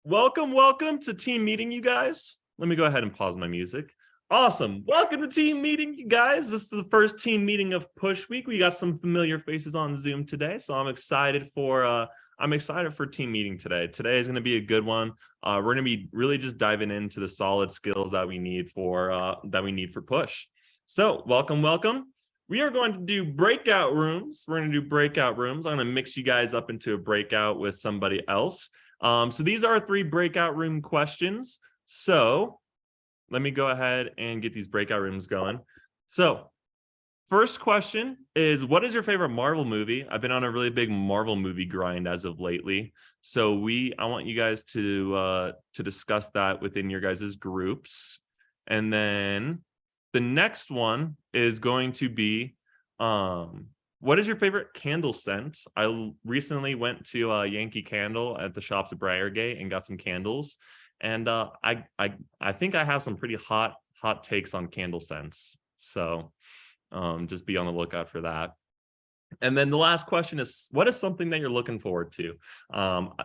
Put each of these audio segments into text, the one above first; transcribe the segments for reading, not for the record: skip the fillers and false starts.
Welcome to team meeting, you guys. Let me go ahead and pause my music. Awesome. Welcome to team meeting, you guys. This is the first team meeting of Push Week. We got some familiar faces on Zoom today, so I'm excited for team meeting today. Today is going to be a good one. We're going to be really just diving into the solid skills that we need for Push. So, welcome. We are going to do breakout rooms. I'm going to mix you guys up into a breakout with somebody else. So these are 3 breakout room questions. So let me go ahead and get these breakout rooms going. So first question is, what is your favorite Marvel movie? I've been on a really big Marvel movie grind as of lately. So I want you guys to discuss that within your guys' groups. And then the next one is going to be, what is your favorite candle scent? I recently went to Yankee Candle at the shops at Briargate and got some candles. And I think I have some pretty hot takes on candle scents. So just be on the lookout for that. And then the last question is, what is something that you're looking forward to?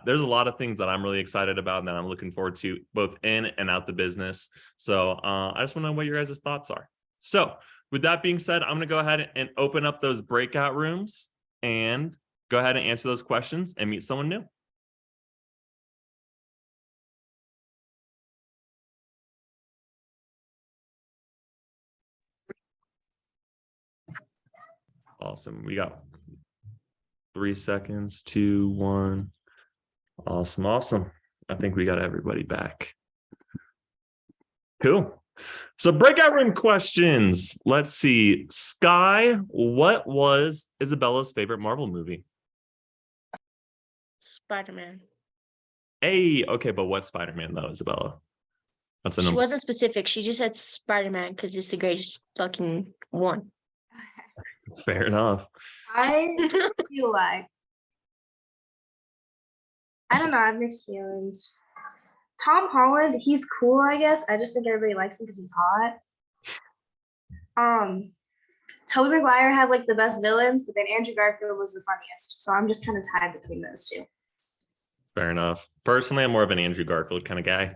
There's a lot of things that I'm really excited about and that I'm looking forward to both in and out the business. So I just want to know what your guys' thoughts are. So with that being said, I'm going to go ahead and open up those breakout rooms and go ahead and answer those questions and meet someone new. Awesome. We got 3 seconds, 2, 1. Awesome. I think we got everybody back. Cool. So breakout room questions. Let's see. Sky, what was Isabella's favorite Marvel movie? Spider-Man. Hey, okay, but what Spider-Man though, Isabella? What's the She number? wasn't specific. She just said Spider-Man because it's the greatest fucking one. Fair enough. I feel like, I don't know, I have mixed feelings. Tom Holland, he's cool, I guess. I just think everybody likes him because he's hot. Tobey Maguire had like the best villains, but then Andrew Garfield was the funniest. So I'm just kind of tied between those two. Fair enough. Personally, I'm more of an Andrew Garfield kind of guy.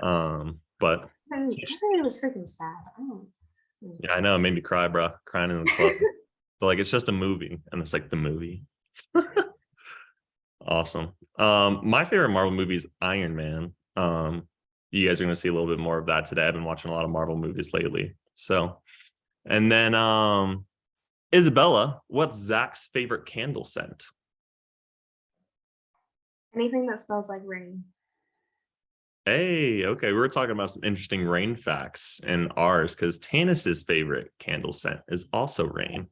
But I think it was freaking sad. yeah, I know, it made me cry, bro. Crying in the club. So like, it's just a movie, and it's like the movie. Awesome. My favorite Marvel movie is Iron Man. You guys are going to see a little bit more of that today. I've been watching a lot of Marvel movies lately. So, and then Isabella, what's Zach's favorite candle scent? Anything that smells like rain. Hey, okay, we were talking about some interesting rain facts in ours because Tanis's favorite candle scent is also rain.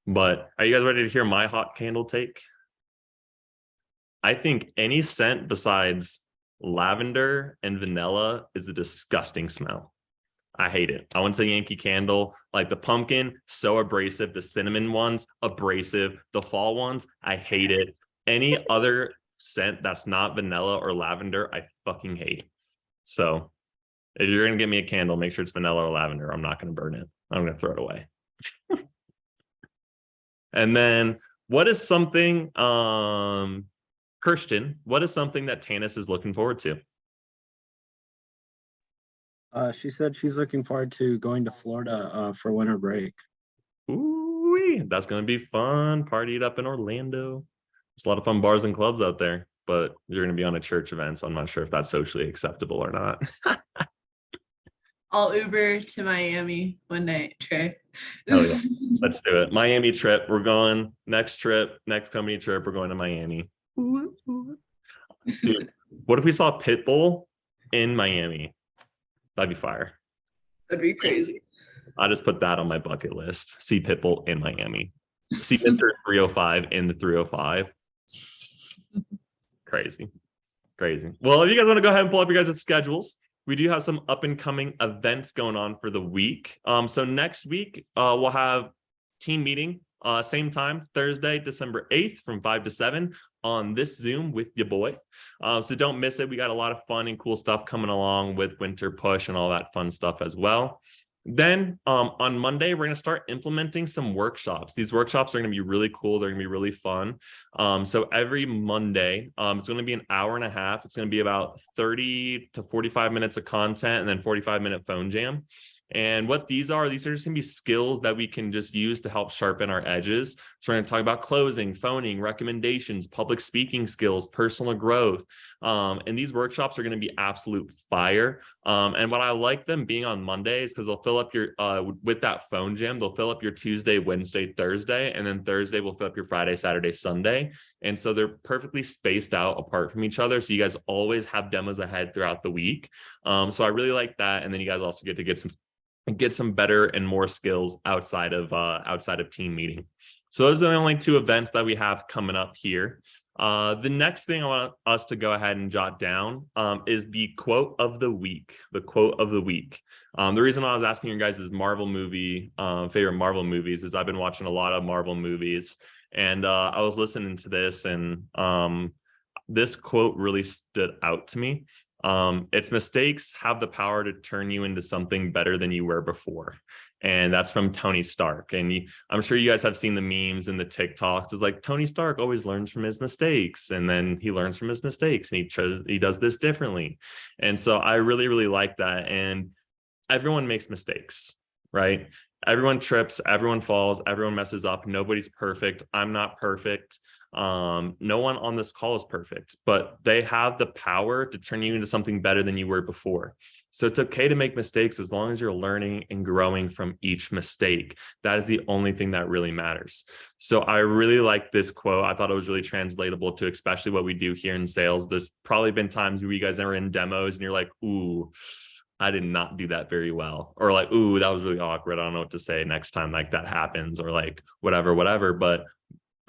But are you guys ready to hear my hot candle take? I think any scent besides lavender and vanilla is a disgusting smell. I hate it. I went to Yankee Candle, like the pumpkin, so abrasive. The cinnamon ones, abrasive. The fall ones, I hate it. Any other scent that's not vanilla or lavender, I fucking hate. So if you're going to get me a candle, make sure it's vanilla or lavender. I'm not going to burn it. I'm going to throw it away. And then what is something, Kirsten, what is something that Tanis is looking forward to? She said she's looking forward to going to Florida for winter break. Ooh, that's going to be fun. Partied up in Orlando. There's a lot of fun bars and clubs out there, but you're going to be on a church event, so I'm not sure if that's socially acceptable or not. I'll Uber to Miami one night, Trey. Hell yeah. Let's do it. Miami trip. We're going next company trip. We're going to Miami. Dude, what if we saw Pitbull in Miami? That'd be fire. That'd be crazy. I just put that on my bucket list. See Pitbull in Miami. See Mr. 305 in the 305. Crazy. Well, if you guys want to go ahead and pull up your guys' schedules, we do have some up and coming events going on for the week. So next week, we'll have team meeting, same time, Thursday, December 8th from 5 to 7 on this Zoom with your boy. So don't miss it. We got a lot of fun and cool stuff coming along with Winter Push and all that fun stuff as well. Then on Monday, we're going to start implementing some workshops. These workshops are going to be really cool. They're going to be really fun. So every Monday, it's going to be an hour and a half. It's going to be about 30 to 45 minutes of content and then 45-minute phone jam. And what these are just going to be skills that we can just use to help sharpen our edges. So we're going to talk about closing, phoning, recommendations, public speaking skills, personal growth. And these workshops are going to be absolute fire. And what I like them being on Mondays, because they'll fill up your, with that phone jam, they'll fill up your Tuesday, Wednesday, Thursday, and then Thursday will fill up your Friday, Saturday, Sunday. And so they're perfectly spaced out apart from each other. So you guys always have demos ahead throughout the week. So I really like that. And then you guys also get to get some better and more skills outside of team meeting. So those are the only two events that we have coming up here. The next thing I want us to go ahead and jot down is the quote of the week. The quote of the week. The reason I was asking you guys is favorite Marvel movies is I've been watching a lot of Marvel movies, and I was listening to this, and this quote really stood out to me. Its mistakes have the power to turn you into something better than you were before. And that's from Tony Stark. And I'm sure you guys have seen the memes and the TikToks. It's like Tony Stark always learns from his mistakes, and then he learns from his mistakes, and he does this differently. And so I really, really like that. And everyone makes mistakes, right? Everyone trips, everyone falls, everyone messes up. Nobody's perfect. I'm not perfect. No one on this call is perfect, but they have the power to turn you into something better than you were before. So it's okay to make mistakes as long as you're learning and growing from each mistake. That is the only thing that really matters. So I really like this quote. I thought it was really translatable to especially what we do here in sales. There's probably been times where you guys are in demos and you're like, ooh, I did not do that very well. Or like, ooh, that was really awkward. I don't know what to say next time like that happens, or like whatever. But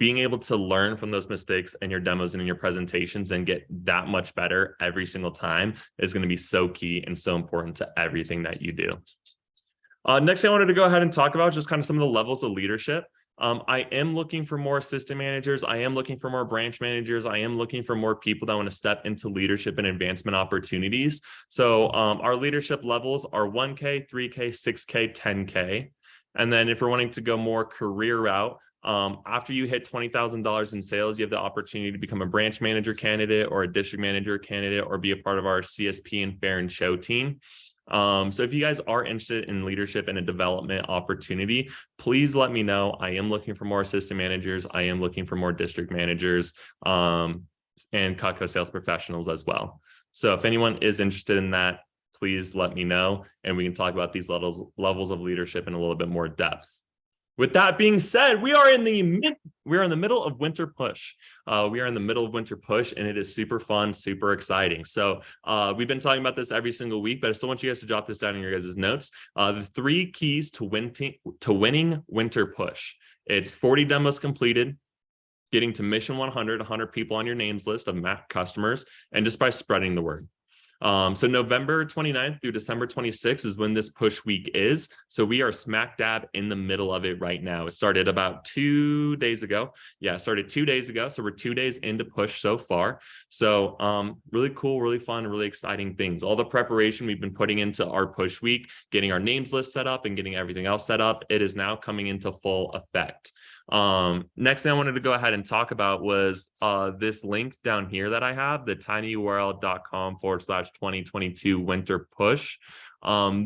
being able to learn from those mistakes in your demos and in your presentations and get that much better every single time is going to be so key and so important to everything that you do. Next thing I wanted to go ahead and talk about just kind of some of the levels of leadership. I am looking for more assistant managers. I am looking for more branch managers. I am looking for more people that want to step into leadership and advancement opportunities. So our leadership levels are 1K, 3K, 6K, 10K. And then if we're wanting to go more career route, after you hit $20,000 in sales, you have the opportunity to become a branch manager candidate or a district manager candidate or be a part of our CSP and Fair and Show team. So if you guys are interested in leadership and a development opportunity, please let me know. I am looking for more assistant managers. I am looking for more district managers and Cutco sales professionals as well. So if anyone is interested in that, please let me know, and we can talk about these levels of leadership in a little bit more depth. With that being said, we are in the middle of winter push. We are in the middle of winter push, and it is super fun, super exciting. So we've been talking about this every single week, but I still want you guys to jot this down in your guys' notes. The 3 keys to winning winter push. It's 40 demos completed, getting to mission 100 people on your names list of MAC customers, and just by spreading the word. So November 29th through December 26th is when this push week is. So we are smack dab in the middle of it right now. It started about 2 days ago. Yeah, it started 2 days ago. So we're 2 days into push so far. So really cool, really fun, really exciting things. All the preparation we've been putting into our push week, getting our names list set up and getting everything else set up, it is now coming into full effect. Next thing I wanted to go ahead and talk about was this link down here that I have, the tinyurl.com/2022 winter push.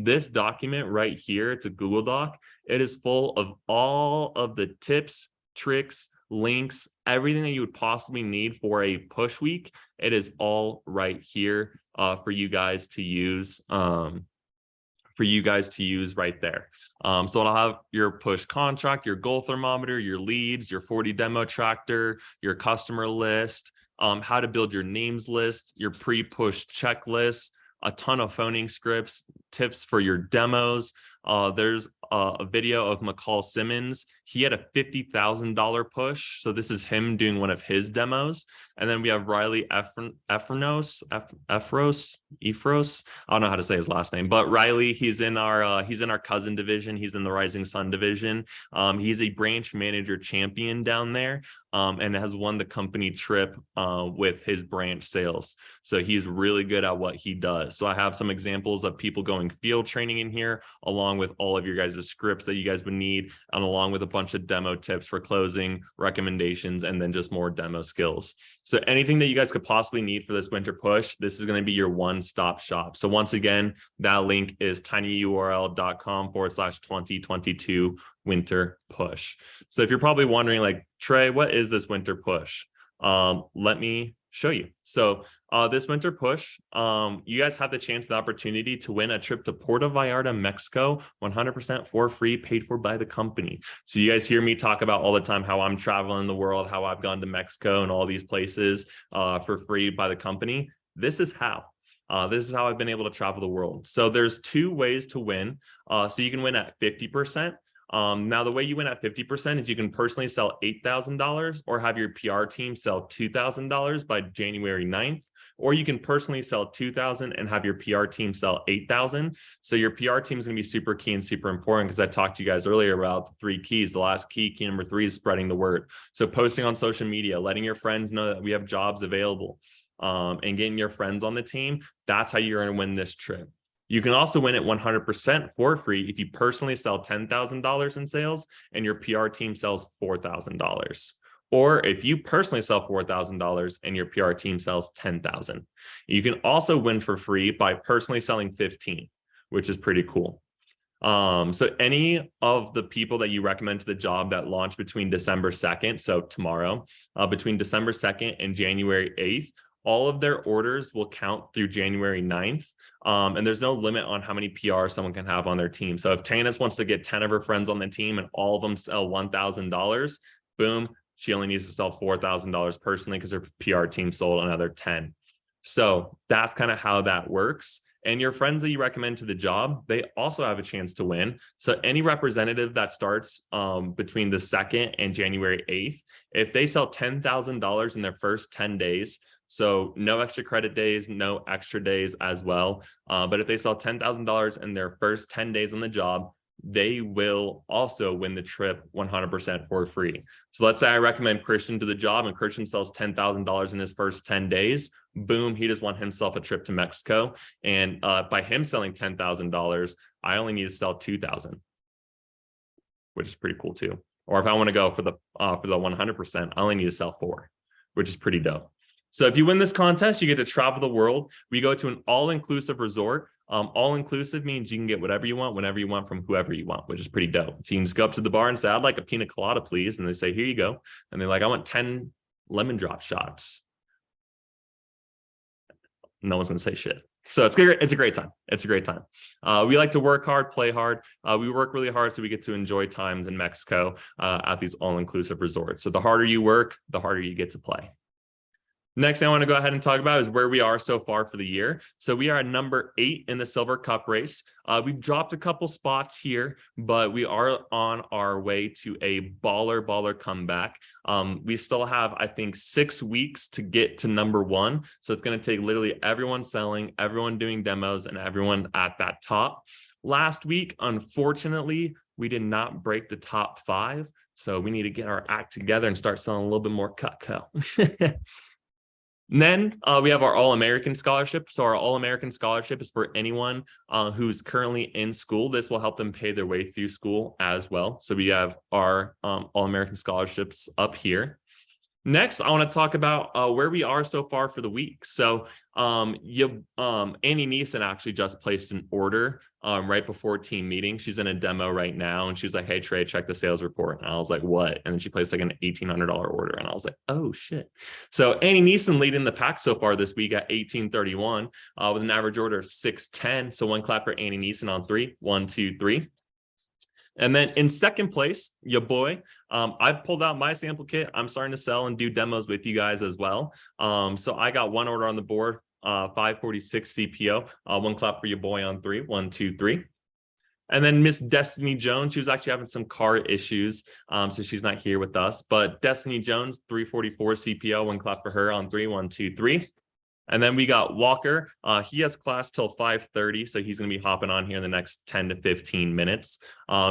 This document right here, it's a Google Doc. It is full of all of the tips, tricks, links, everything that you would possibly need for a push week. It is all right here for you guys to use. Right there. So it'll have your push contract, your goal thermometer, your leads, your 40 demo tractor, your customer list, how to build your names list, your pre-push checklist, a ton of phoning scripts, tips for your demos. There's a video of McCall Simmons. He had a $50,000 push. So this is him doing one of his demos. And then we have Riley Efros. I don't know how to say his last name, but Riley, he's in our cousin division. He's in the Rising Sun division. He's a branch manager champion down there, and has won the company trip with his branch sales. So he's really good at what he does. So I have some examples of people going field training in here, along along with all of your guys' scripts that you guys would need, and along with a bunch of demo tips for closing, recommendations, and then just more demo skills. So anything that you guys could possibly need for this winter push, this is going to be your one-stop shop. So once again, that link is tinyurl.com/2022 winter push. So if you're probably wondering, like, Trey, what is this winter push? Let me show you. So this winter push, you guys have the chance, the opportunity to win a trip to Puerto Vallarta, Mexico, 100% for free, paid for by the company. So you guys hear me talk about all the time how I'm traveling the world, how I've gone to Mexico and all these places for free by the company. This is how. This is how I've been able to travel the world. So there's two ways to win. So you can win at 50%. Now, the way you win at 50% is you can personally sell $8,000 or have your PR team sell $2,000 by January 9th, or you can personally sell $2,000 and have your PR team sell $8,000. So your PR team is going to be super key and super important, because I talked to you guys earlier about the 3 keys. The last key number 3 is spreading the word. So posting on social media, letting your friends know that we have jobs available, and getting your friends on the team. That's how you're going to win this trip. You can also win it 100% for free if you personally sell $10,000 in sales and your PR team sells $4,000. Or if you personally sell $4,000 and your PR team sells $10,000. You can also win for free by personally selling 15, which is pretty cool. So any of the people that you recommend to the job that launch between December 2nd, so tomorrow, between December 2nd and January 8th, all of their orders will count through January 9th. And there's no limit on how many PRs someone can have on their team. So if Tanis wants to get 10 of her friends on the team and all of them sell $1,000, boom, she only needs to sell $4,000 personally because her PR team sold another 10. So that's kind of how that works. And your friends that you recommend to the job, they also have a chance to win. So any representative that starts between the 2nd and January 8th, if they sell $10,000 in their first 10 days, so no extra credit days, no extra days as well. But if they sell $10,000 in their first 10 days on the job, they will also win the trip 100% for free. So let's say I recommend Christian to the job and Christian sells $10,000 in his first 10 days. Boom, he just won himself a trip to Mexico. And by him selling $10,000, I only need to sell $2,000, which is pretty cool too. Or if I want to go for the 100%, I only need to sell 4, which is pretty dope. So if you win this contest, you get to travel the world. We go to an all-inclusive resort. All-inclusive means you can get whatever you want, whenever you want, from whoever you want, which is pretty dope. So you can just go up to the bar and say, I'd like a pina colada, please. And they say, here you go. And they're like, I want 10 lemon drop shots. No one's going to say shit. So it's a great time. It's a great time. We like to work hard, play hard. We work really hard so we get to enjoy times in Mexico at these all-inclusive resorts. So the harder you work, the harder you get to play. Next thing I want to go ahead and talk about is where we are so far for the year. So we are at number 8 in the Silver Cup race. We've dropped a couple spots here, but we are on our way to a baller comeback. We still have, I think, 6 weeks to get to number 1. So it's going to take literally everyone selling, everyone doing demos, and everyone at that top. Last week, unfortunately, we did not break the top 5. So we need to get our act together and start selling a little bit more Cutco. And then we have our All-American Scholarship. So our All-American Scholarship is for anyone who's currently in school. This will help them pay their way through school as well. So we have our All-American Scholarships up here. Next, I want to talk about where we are so far for the week. So Annie Neeson actually just placed an order right before team meeting. She's in a demo right now, and she's like, hey, Trey, check the sales report. And I was like, what? And then she placed like an $1,800 order. And I was like, oh, shit. So Annie Neeson leading the pack so far this week at 1831 with an average order of 610. So one clap for Annie Neeson on 3. 1, 2, 3. And then in second place, your boy, I pulled out my sample kit. I'm starting to sell and do demos with you guys as well. So I got one order on the board, 546 CPO. One clap for your boy on 3. 1, 2, 3. And then Miss Destiny Jones, she was actually having some car issues, so she's not here with us. But Destiny Jones, 344 CPO. One clap for her on 3. 1, 2, 3. And then we got Walker. He has class till 5:30, so he's going to be hopping on here in the next 10 to 15 minutes.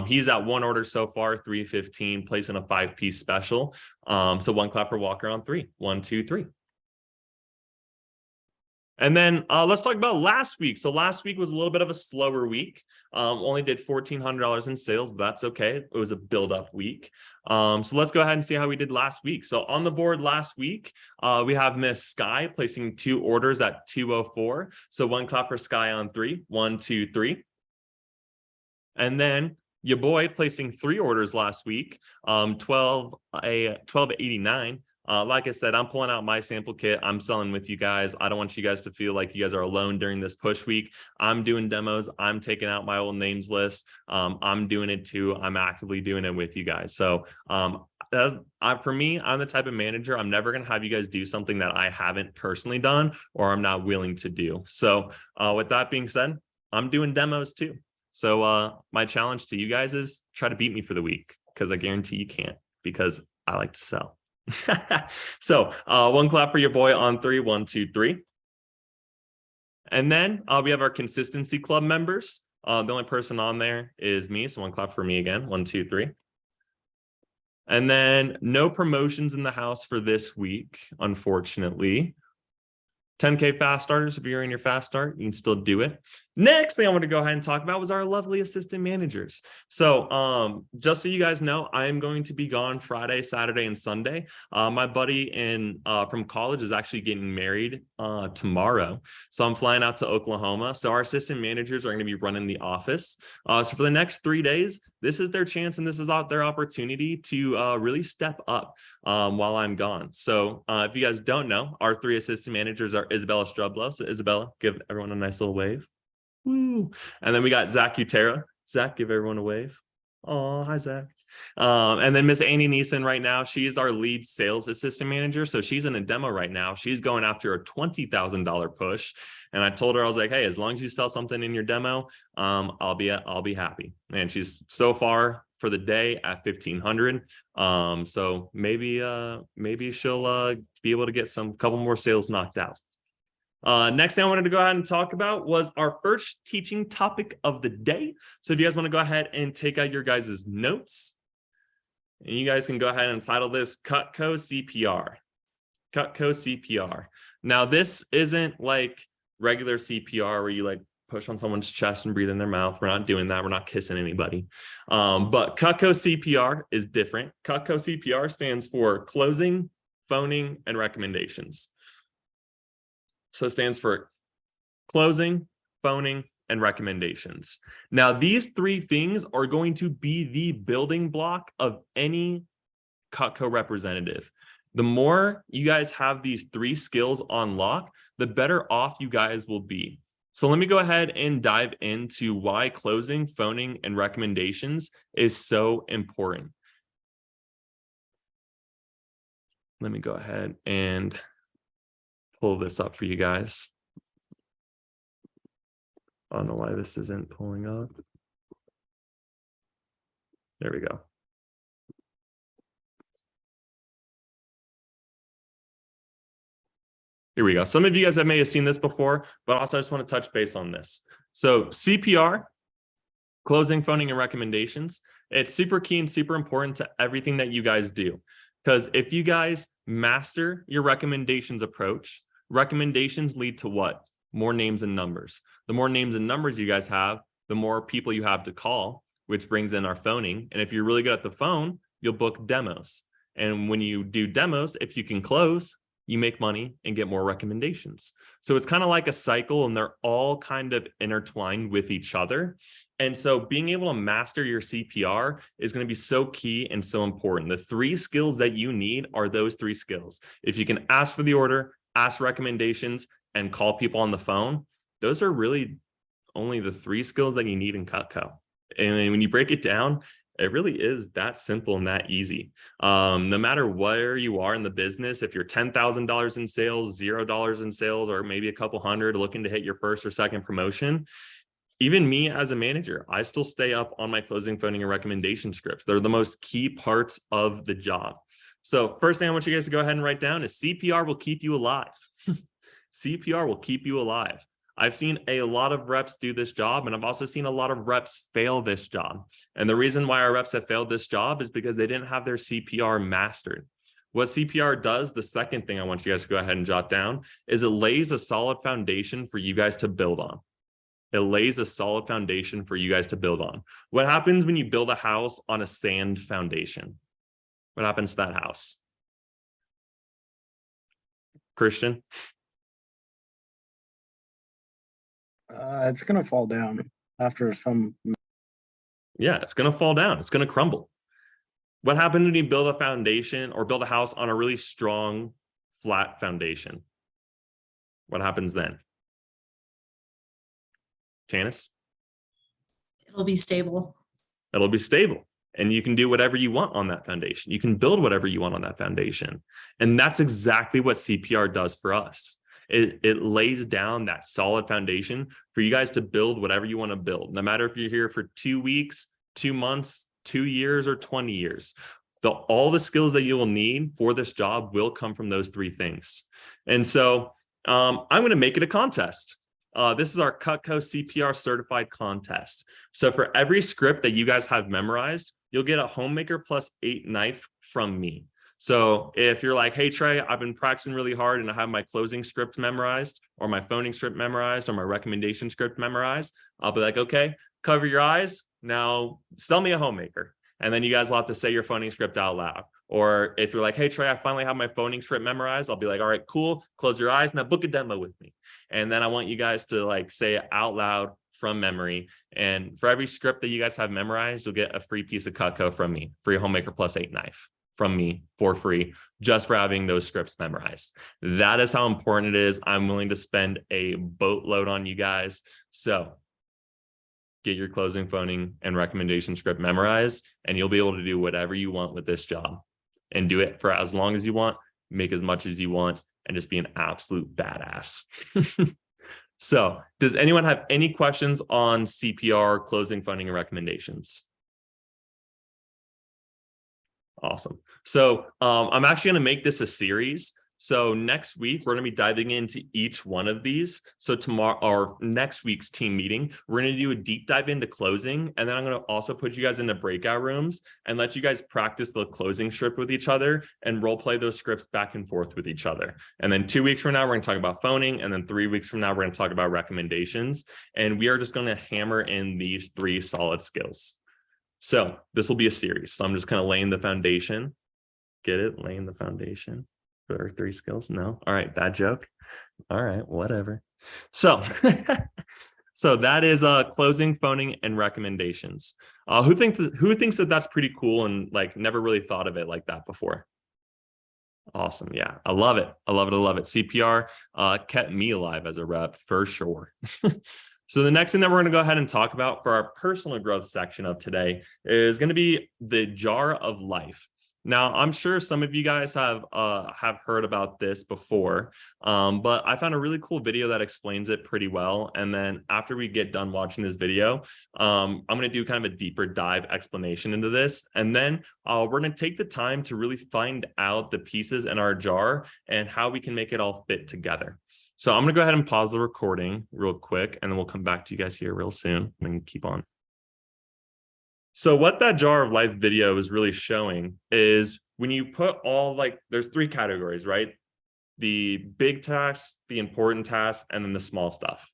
He's at one order so far, 315, placing a 5-piece special. So one clap for Walker on 3. 1, 2, 3. And then let's talk about last week. So last week was a little bit of a slower week. Only did $1,400 in sales, but that's okay. It was a build-up week. So let's go ahead and see how we did last week. So on the board last week, we have Miss Sky placing 2 orders at 204. So 1 clap for Sky on 3. 1, 2, 3. And then your boy placing 3 orders last week, 1289. Like I said, I'm pulling out my sample kit. I'm selling with you guys. I don't want you guys to feel like you guys are alone during this push week. I'm doing demos. I'm taking out my old names list. I'm doing it too. I'm actively doing it with you guys. So for me, I'm the type of manager, I'm never going to have you guys do something that I haven't personally done or I'm not willing to do. So with that being said, I'm doing demos too. So my challenge to you guys is try to beat me for the week, because I guarantee you can't, because I like to sell. So 1 clap for your boy on 3. 1, 2, 3. And then we have our consistency club members. The only person on there is me, so 1 clap for me again. 1, 2, 3. And then no promotions in the house for this week, unfortunately. 10K fast starters. If you're in your fast start, you can still do it. Next thing I want to go ahead and talk about was our lovely assistant managers. So just so you guys know, I am going to be gone Friday, Saturday, and Sunday. My buddy from college is actually getting married tomorrow. So I'm flying out to Oklahoma. So our assistant managers are going to be running the office. So for the next 3 days, this is their chance and this is their opportunity to really step up while I'm gone. So if you guys don't know, our 3 assistant managers are Isabella Strublow. So Isabella, give everyone a nice little wave. Woo. And then we got Zach Utera. Zach, give everyone a wave. Oh, hi, Zach. And then Miss Annie Neeson right now, she's our lead sales assistant manager. So she's in a demo right now. She's going after a $20,000 push. And I told her, I was like, hey, as long as you sell something in your demo, I'll be happy. And she's so far for the day at 1,500. So maybe she'll be able to get some couple more sales knocked out. Next thing I wanted to go ahead and talk about was our first teaching topic of the day. So if you guys want to go ahead and take out your guys' notes, and you guys can go ahead and title this Cutco C.P.R. Cutco C.P.R. Now, this isn't like regular C.P.R. where you like push on someone's chest and breathe in their mouth. We're not doing that. We're not kissing anybody. But Cutco C.P.R. is different. Cutco C.P.R. stands for closing, phoning, and recommendations. So it stands for closing, phoning, and recommendations. Now, these 3 things are going to be the building block of any Cutco representative. The more you guys have these 3 skills on lock, the better off you guys will be. So let me go ahead and dive into why closing, phoning, and recommendations is so important. Let me go ahead and pull this up for you guys. I don't know why this isn't pulling up. There we go. Here we go. Some of you guys may have seen this before, but also I just want to touch base on this. So C.P.R., closing, phoning, and recommendations, it's super key and super important to everything that you guys do. Because if you guys master your recommendations approach, recommendations lead to what? More names and numbers. The more names and numbers you guys have, the more people you have to call, which brings in our phoning. And if you're really good at the phone, you'll book demos. And when you do demos, if you can close, you make money and get more recommendations. So it's kind of like a cycle and they're all kind of intertwined with each other. And so being able to master your C.P.R. is going to be so key and so important. The 3 skills that you need are those 3 skills. If you can ask for the order, ask recommendations, and call people on the phone, those are really only the 3 skills that you need in Cutco. And when you break it down, it really is that simple and that easy. No matter where you are in the business, if you're $10,000 in sales, $0 in sales, or maybe a couple hundred looking to hit your first or second promotion, even me as a manager, I still stay up on my closing, phoning, and recommendation scripts. They're the most key parts of the job. So first thing I want you guys to go ahead and write down is C.P.R. will keep you alive. C.P.R. will keep you alive. I've seen a lot of reps do this job, and I've also seen a lot of reps fail this job. And the reason why our reps have failed this job is because they didn't have their C.P.R. mastered. What CPR does, the second thing I want you guys to go ahead and jot down, is it lays a solid foundation for you guys to build on. It lays a solid foundation for you guys to build on. What happens when you build a house on a sand foundation? What happens to that house? Christian? It's gonna fall down after some. Yeah, it's going to fall down. It's going to crumble. What happens when you build a foundation or build a house on a really strong, flat foundation? What happens then? Janice? It'll be stable. It'll be stable. And you can do whatever you want on that foundation. You can build whatever you want on that foundation. And that's exactly what CPR does for us. It lays down that solid foundation for you guys to build whatever you want to build. No matter if you're here for 2 weeks, 2 months, 2 years, or 20 years. All the skills that you will need for this job will come from those 3 things. And so I'm going to make it a contest. This is our Cutco CPR certified contest. So for every script that you guys have memorized, you'll get a homemaker plus 8 knife from me. So if you're like, hey, Trey, I've been practicing really hard and I have my closing script memorized or my phoning script memorized or my recommendation script memorized, I'll be like, okay, cover your eyes. Now sell me a homemaker. And then you guys will have to say your phoning script out loud. Or if you're like, hey, Trey, I finally have my phoning script memorized, I'll be like, all right, cool. Close your eyes. Now book a demo with me. And then I want you guys to like say it out loud from memory. And for every script that you guys have memorized, you'll get a free piece of Cutco from me, free homemaker plus 8 knife from me for free, just for having those scripts memorized. That is how important it is. I'm willing to spend a boatload on you guys. So get your closing, phoning, and recommendation script memorized, and you'll be able to do whatever you want with this job and do it for as long as you want, make as much as you want, and just be an absolute badass. So does anyone have any questions on CPR, closing, phoning, and recommendations? Awesome. So I'm actually going to make this a series. So next week, we're going to be diving into each one of these. So tomorrow, or next week's team meeting, we're going to do a deep dive into closing. And then I'm going to also put you guys into breakout rooms and let you guys practice the closing script with each other and role play those scripts back and forth with each other. And then 2 weeks from now, we're going to talk about phoning. And then 3 weeks from now, we're going to talk about recommendations. And we are just going to hammer in these 3 solid skills. So this will be a series. So I'm just kind of laying the foundation. Get it? Laying the foundation for our 3 skills. No. All right. Bad joke. All right. Whatever. So, so that is closing, phoning, and recommendations. Who thinks that that's pretty cool and like never really thought of it like that before? Awesome. Yeah. I love it. I love it. I love it. CPR kept me alive as a rep for sure. So the next thing that we're going to go ahead and talk about for our personal growth section of today is going to be the jar of life. Now, I'm sure some of you guys have heard about this before, but I found a really cool video that explains it pretty well. And then after we get done watching this video, I'm going to do kind of a deeper dive explanation into this. And then we're going to take the time to really find out the pieces in our jar and how we can make it all fit together. So I'm going to go ahead and pause the recording real quick, and then we'll come back to you guys here real soon and keep on. So what that jar of life video is really showing is when you put all there's 3 categories, right? The big tasks, the important tasks, and then the small stuff,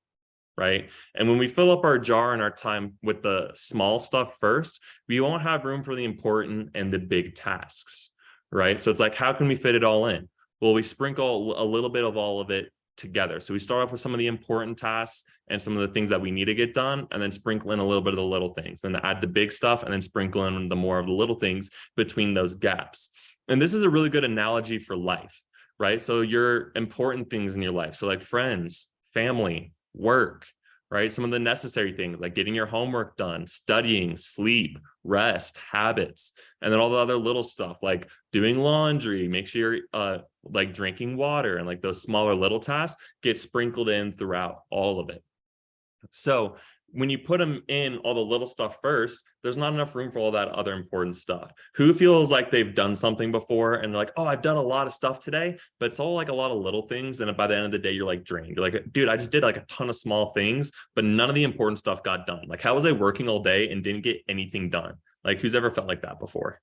right? And when we fill up our jar and our time with the small stuff first, we won't have room for the important and the big tasks, right? So it's like, how can we fit it all in? Well, we sprinkle a little bit of all of it together. So we start off with some of the important tasks and some of the things that we need to get done, and then sprinkle in a little bit of the little things, then add the big stuff, and then sprinkle in the more of the little things between those gaps. And this is a really good analogy for life, right? So your important things in your life. So like friends, family, work, right? Some of the necessary things like getting your homework done, studying, sleep, rest, habits, and then all the other little stuff like doing laundry, make sure you're like drinking water, and like those smaller little tasks get sprinkled in throughout all of it. So when you put them in all the little stuff first, there's not enough room for all that other important stuff. Who feels like they've done something before and they're like, oh, I've done a lot of stuff today, but it's all like a lot of little things. And by the end of the day, you're like drained. You're like, dude, I just did like a ton of small things, but none of the important stuff got done. Like, how was I working all day and didn't get anything done? Like, who's ever felt like that before?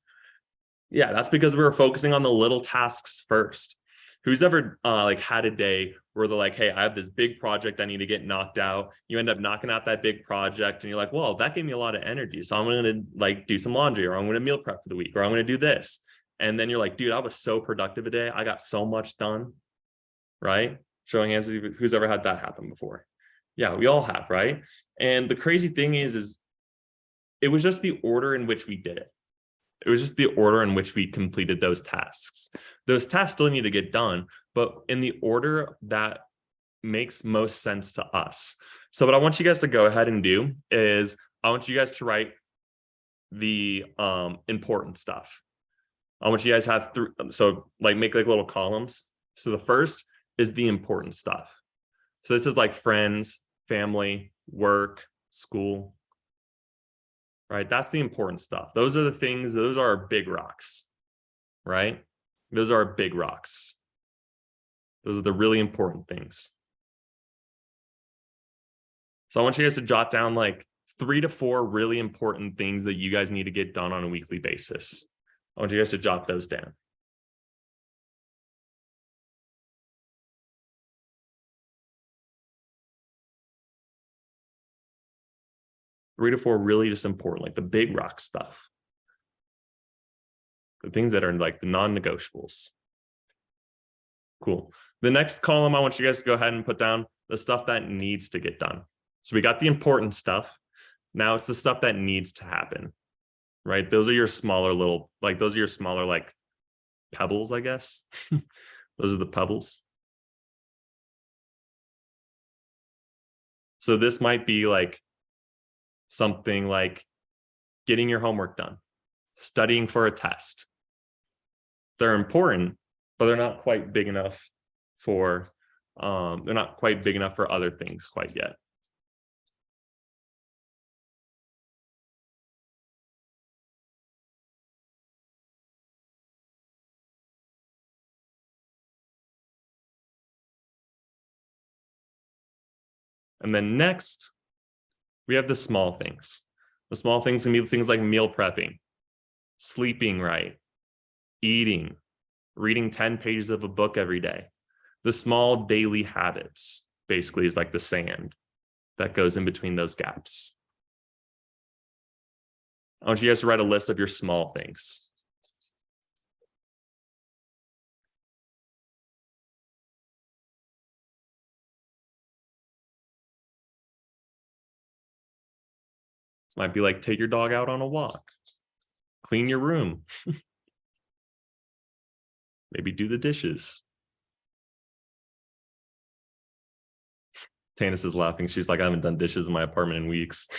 Yeah, that's because we were focusing on the little tasks first. Who's ever like had a day where they're like, hey, I have this big project I need to get knocked out. You end up knocking out that big project and you're like, well, that gave me a lot of energy. So I'm going to like do some laundry, or I'm going to meal prep for the week, or I'm going to do this. And then you're like, dude, I was so productive today. I got so much done, right? Showing hands, who's ever had that happen before? Yeah, we all have, right? And the crazy thing is it was just the order in which we did it. It was just the order in which we completed those tasks. Those tasks still need to get done, but in the order that makes most sense to us. So what I want you guys to go ahead and do is I want you guys to write the important stuff. I want you guys to have so like make like little columns. So the first is the important stuff. So this is like friends, family, work, school, right? That's the important stuff. Those are the things, those are our big rocks, right? Those are our big rocks. Those are the really important things. So I want you guys to jot down like 3 to 4 really important things that you guys need to get done on a weekly basis. I want you guys to jot those down. Three to four really just important, like the big rock stuff. The things that are like the non-negotiables. Cool. The next column, I want you guys to go ahead and put down the stuff that needs to get done. So we got the important stuff. Now it's the stuff that needs to happen, right? Those are your smaller little, like those are your smaller like pebbles, I guess. Those are the pebbles. So this might be like something like getting your homework done, studying for a test. They're important, but they're not quite big enough for other things quite yet. And then next, we have the small things. The small things can be things like meal prepping, sleeping right, eating, reading 10 pages of a book every day. The small daily habits basically is like the sand that goes in between those gaps. I want you guys to write a list of your small things. This might be like take your dog out on a walk, clean your room, maybe do the dishes. Tanis is laughing. She's like, I haven't done dishes in my apartment in weeks.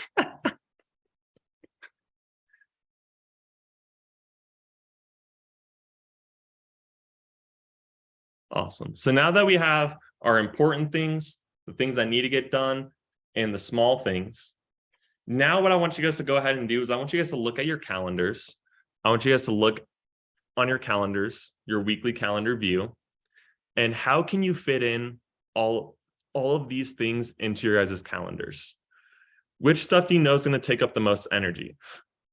Awesome. So now that we have our important things, the things that need to get done, and the small things, now what I want you guys to go ahead and do is I want you guys to look at your calendars. I want you guys to look on your calendars, your weekly calendar view, and how can you fit in all of these things into your guys' calendars? Which stuff do you know is going to take up the most energy,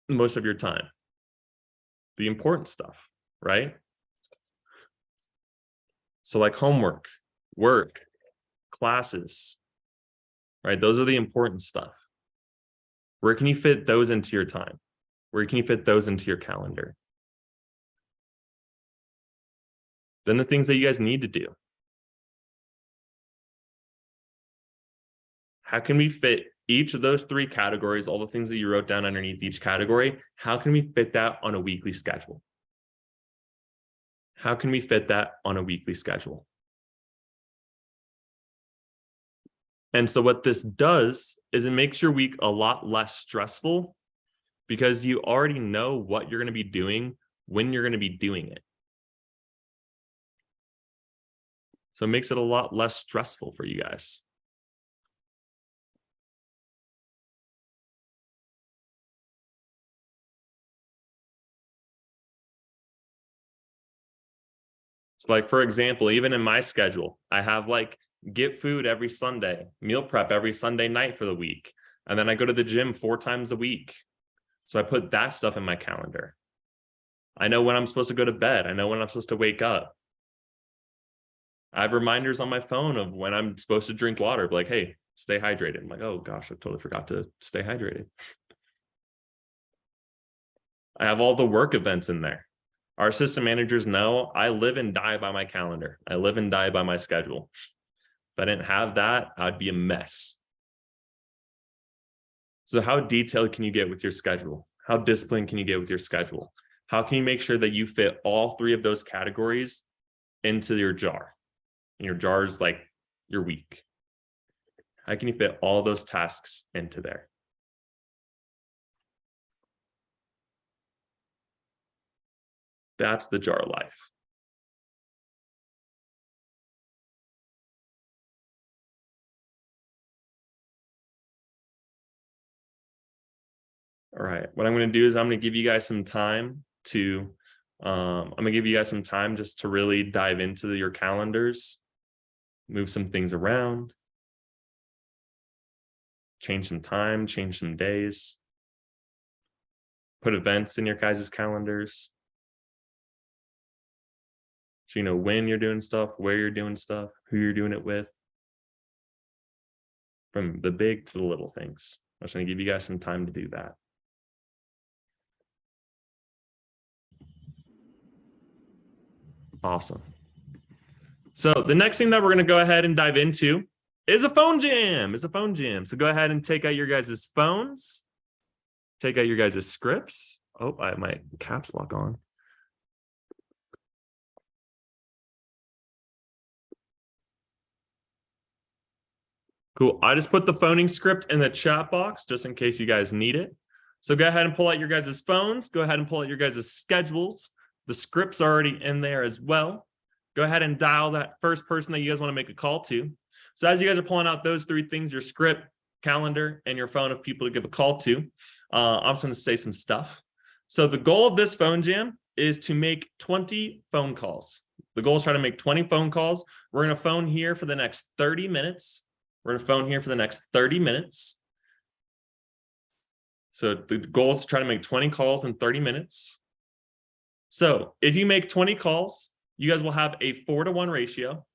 most of your time? The important stuff, right? So like homework, work, classes, right? Those are the important stuff. Where can you fit those into your time? Where can you fit those into your calendar? Then the things that you guys need to do. How can we fit each of those 3 categories, all the things that you wrote down underneath each category, how can we fit that on a weekly schedule? How can we fit that on a weekly schedule? And so what this does is it makes your week a lot less stressful because you already know what you're going to be doing when you're going to be doing it. So it makes it a lot less stressful for you guys. So like, for example, even in my schedule, I have like get food every Sunday, meal prep every Sunday night for the week. And then I go to the gym 4 times a week. So I put that stuff in my calendar. I know when I'm supposed to go to bed. I know when I'm supposed to wake up. I have reminders on my phone of when I'm supposed to drink water, like, hey, stay hydrated. I'm like, oh gosh, I totally forgot to stay hydrated. I have all the work events in there. Our assistant managers know I live and die by my calendar. I live and die by my schedule. If I didn't have that, I'd be a mess. So how detailed can you get with your schedule? How disciplined can you get with your schedule? How can you make sure that you fit all three of those categories into your jar? And your jar is like your week. How can you fit all those tasks into there? That's the jar life. All right, what I'm going to do is I'm going to give you guys some time to, just to really dive into your calendars, move some things around, change some time, change some days, put events in your guys' calendars. So you know when you're doing stuff, where you're doing stuff, who you're doing it with, from the big to the little things. I'm just going to give you guys some time to do that. Awesome. So the next thing that we're going to go ahead and dive into is a phone jam. So go ahead and take out your guys' phones. Take out your guys' scripts. Oh, I have my caps lock on. Cool. I just put the phoning script in the chat box just in case you guys need it. So go ahead and pull out your guys' phones. Go ahead and pull out your guys' schedules. The script's already in there as well. Go ahead and dial that first person that you guys want to make a call to. So as you guys are pulling out those three things, your script, calendar, and your phone of people to give a call to, I'm just going to say some stuff. So the goal of this phone jam is to make 20 phone calls. The goal is try to make 20 phone calls. We're going to phone here for the next 30 minutes. We're going to phone here for the next 30 minutes. So the goal is to try to make 20 calls in 30 minutes. So if you make 20 calls, you guys will have a 4-to-1 ratio.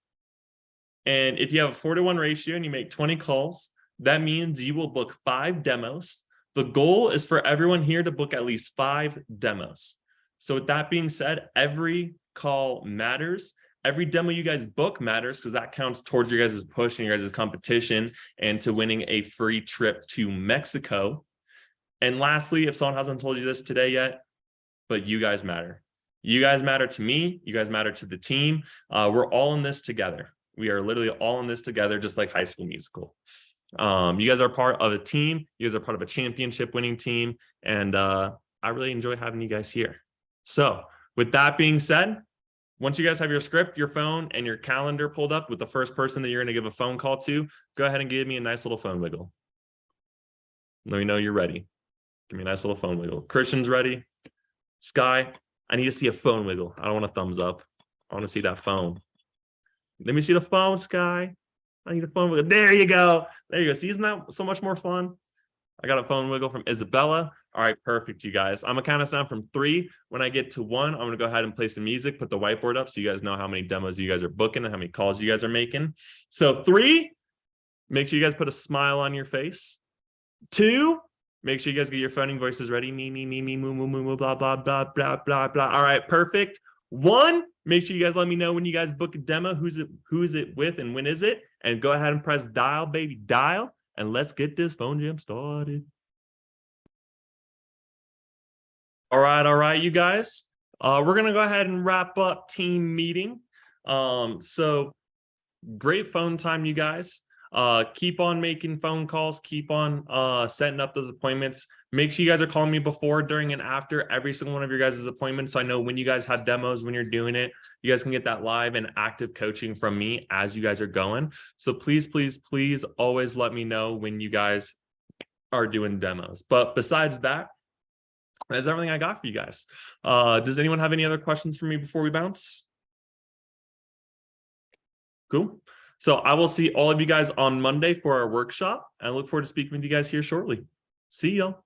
And if you have a 4-to-1 ratio and you make 20 calls, that means you will book 5 demos. The goal is for everyone here to book at least 5 demos. So with that being said, every call matters. Every demo you guys book matters because that counts towards your guys' push and your guys' competition and to winning a free trip to Mexico. And lastly, if someone hasn't told you this today yet, but you guys matter. You guys matter to me. You guys matter to the team. We're all in this together. We are literally all in this together, just like High School Musical. You guys are part of a team. You guys are part of a championship winning team. And I really enjoy having you guys here. So with that being said, once you guys have your script, your phone, and your calendar pulled up with the first person that you're going to give a phone call to, go ahead and give me a nice little phone wiggle. Let me know you're ready. Give me a nice little phone wiggle. Christian's ready. Sky, I need to see a phone wiggle. I don't want a thumbs up. I want to see that phone. Let me see the phone, Sky. I need a phone wiggle. There you go. There you go. See, isn't that so much more fun? I got a phone wiggle from Isabella. All right, perfect, you guys. I'm gonna count us down from 3. When I get to 1, I'm gonna go ahead and play some music, put the whiteboard up so you guys know how many demos you guys are booking and how many calls you guys are making. So 3, make sure you guys put a smile on your face. 2, make sure you guys get your phoning voices ready. Me, moo, moo, moo, moo, blah, blah, blah, blah, blah, blah. All right, perfect. 1, make sure you guys let me know when you guys book a demo, who is it with and when is it? And go ahead and press dial, baby, dial. And let's get this phone jam started. All right, you guys. We're going to go ahead and wrap up team meeting. So great phone time, you guys. Keep on making phone calls. Keep on setting up those appointments. Make sure you guys are calling me before, during, and after every single one of your guys' appointments. So I know when you guys have demos, when you're doing it, you guys can get that live and active coaching from me as you guys are going. So please, please, please always let me know when you guys are doing demos. But besides that, that's everything I got for you guys. Does anyone have any other questions for me before we bounce? Cool. So I will see all of you guys on Monday for our workshop. I look forward to speaking with you guys here shortly. See y'all.